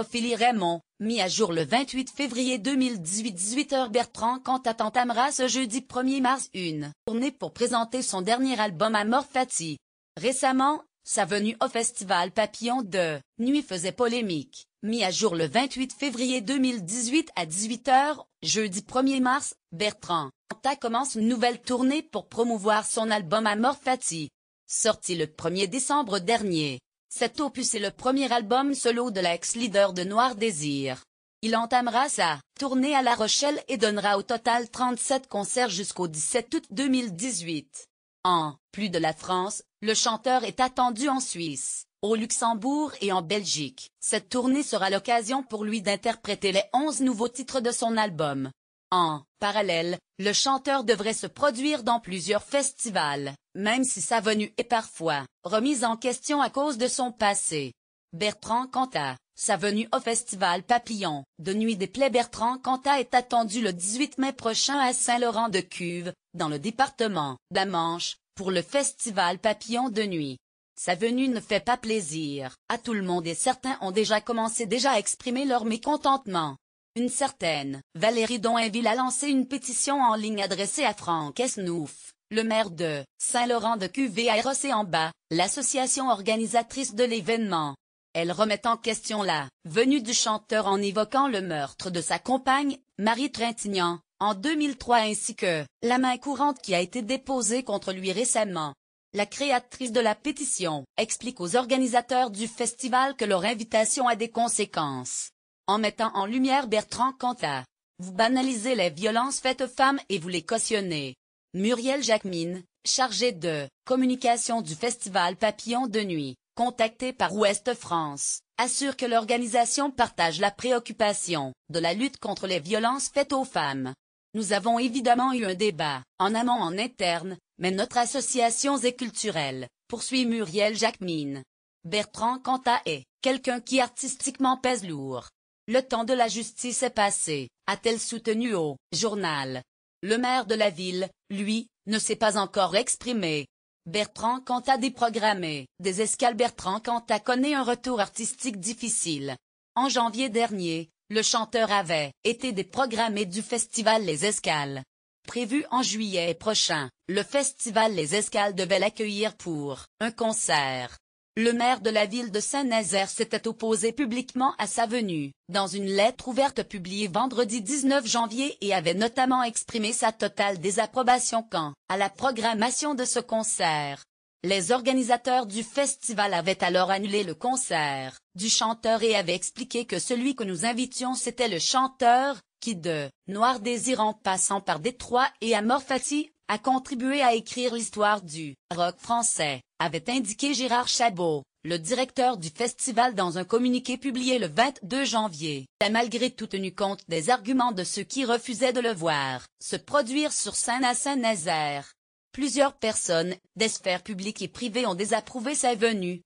Ophélie Raymond, mis à jour le 28 février 2018 18h. Bertrand Cantat entamera ce jeudi 1er mars une tournée pour présenter son dernier album Amor Fati. Récemment, sa venue au festival Papillon de Nuit faisait polémique. Mis à jour le 28 février 2018 à 18h, jeudi 1er mars, Bertrand Cantat commence une nouvelle tournée pour promouvoir son album Amor Fati. Sorti le 1er décembre dernier, cet opus est le premier album solo de l'ex-leader de Noir Désir. Il entamera sa tournée à La Rochelle et donnera au total 37 concerts jusqu'au 17 août 2018. En plus de la France, le chanteur est attendu en Suisse, au Luxembourg et en Belgique. Cette tournée sera l'occasion pour lui d'interpréter les 11 nouveaux titres de son album. En parallèle, le chanteur devrait se produire dans plusieurs festivals, même si sa venue est parfois remise en question à cause de son passé. Bertrand Cantat, sa venue au festival Papillon de Nuit des Plaies. Bertrand Cantat est attendu le 18 mai prochain à Saint-Laurent-de-Cuves, dans le département de la Manche, pour le festival Papillon de Nuit. Sa venue ne fait pas plaisir à tout le monde et certains ont déjà commencé à exprimer leur mécontentement. Une certaine Valérie Doinville a lancé une pétition en ligne adressée à Franck Esnouf, le maire de Saint-Laurent-de-Cuves et à Rossé-en-Bas, l'association organisatrice de l'événement. Elle remet en question la venue du chanteur en évoquant le meurtre de sa compagne, Marie Trintignant, en 2003 ainsi que la main courante qui a été déposée contre lui récemment. La créatrice de la pétition explique aux organisateurs du festival que leur invitation a des conséquences. En mettant en lumière Bertrand Cantat, vous banalisez les violences faites aux femmes et vous les cautionnez. Muriel Jacquemine, chargée de communication du festival Papillon de Nuit, contactée par Ouest France, assure que l'organisation partage la préoccupation de la lutte contre les violences faites aux femmes. Nous avons évidemment eu un débat, en amont en interne, mais notre association est culturelle, poursuit Muriel Jacquemine. Bertrand Cantat est quelqu'un qui artistiquement pèse lourd. Le temps de la justice est passé, a-t-elle soutenu au journal. Le maire de la ville, lui, ne s'est pas encore exprimé. Bertrand Cantat déprogrammé des escales. Bertrand Cantat connaît un retour artistique difficile. En janvier dernier, le chanteur avait été déprogrammé du festival Les Escales. Prévu en juillet prochain, le festival Les Escales devait l'accueillir pour un concert. Le maire de la ville de Saint-Nazaire s'était opposé publiquement à sa venue, dans une lettre ouverte publiée vendredi 19 janvier et avait notamment exprimé sa totale désapprobation quant à la programmation de ce concert. Les organisateurs du festival avaient alors annulé le concert du chanteur et avaient expliqué que celui que nous invitions c'était le chanteur, qui de Noir Désir en passant par Détroit et Amor Fati, a contribué à écrire l'histoire du rock français, avait indiqué Gérard Chabot, le directeur du festival dans un communiqué publié le 22 janvier. A malgré tout tenu compte des arguments de ceux qui refusaient de le voir se produire sur scène à Saint-Nazaire. Plusieurs personnes, des sphères publiques et privées ont désapprouvé sa venue.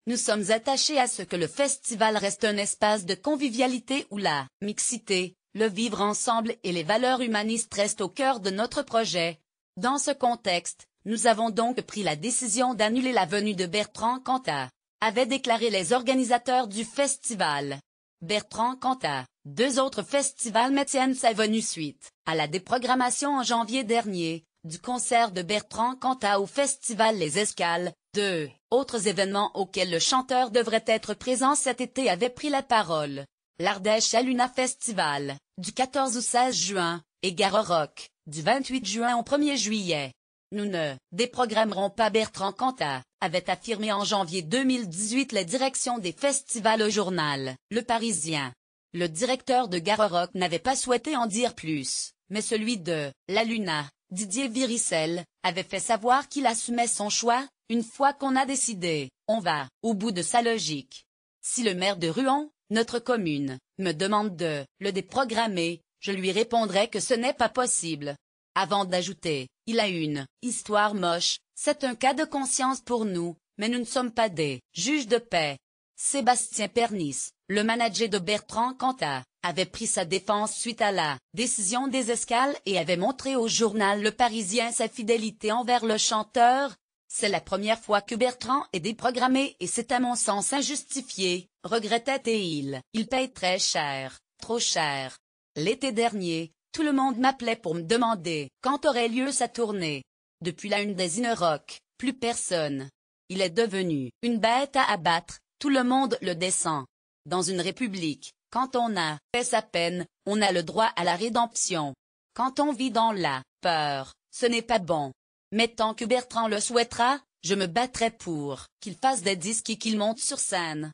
Nous sommes attachés à ce que le festival reste un espace de convivialité où la mixité, le vivre ensemble et les valeurs humanistes restent au cœur de notre projet. Dans ce contexte, nous avons donc pris la décision d'annuler la venue de Bertrand Cantat, avaient déclaré les organisateurs du festival. Bertrand Cantat, 2 autres festivals maintiennent sa venue suite à la déprogrammation en janvier dernier du concert de Bertrand Cantat au festival Les Escales. 2 autres événements auxquels le chanteur devrait être présent cet été avaient pris la parole. L'Ardèche Luna Festival, du 14 au 16 juin, et Garorock, du 28 juin au 1er juillet. Nous ne déprogrammerons pas Bertrand Cantat, avait affirmé en janvier 2018 la direction des festivals au journal Le Parisien. Le directeur de Garorock n'avait pas souhaité en dire plus, mais celui de La Luna, Didier Viricel, avait fait savoir qu'il assumait son choix. Une fois qu'on a décidé, on va au bout de sa logique. Si le maire de Rouen, notre commune, me demande de le déprogrammer, je lui répondrai que ce n'est pas possible. Avant d'ajouter, il a une histoire moche, c'est un cas de conscience pour nous, mais nous ne sommes pas des juges de paix. Sébastien Pernis, le manager de Bertrand Cantat, avait pris sa défense suite à la décision des Escales et avait montré au journal Le Parisien sa fidélité envers le chanteur. C'est la première fois que Bertrand est déprogrammé et c'est à mon sens injustifié, regrettait Théil. Il paye très cher, trop cher. L'été dernier, tout le monde m'appelait pour me demander quand aurait lieu sa tournée. Depuis la une des Inrock, plus personne. Il est devenu une bête à abattre, tout le monde le descend. Dans une république, quand on a fait sa peine, on a le droit à la rédemption. Quand on vit dans la peur, ce n'est pas bon. Mais tant que Bertrand le souhaitera, je me battrai pour qu'il fasse des disques et qu'il monte sur scène.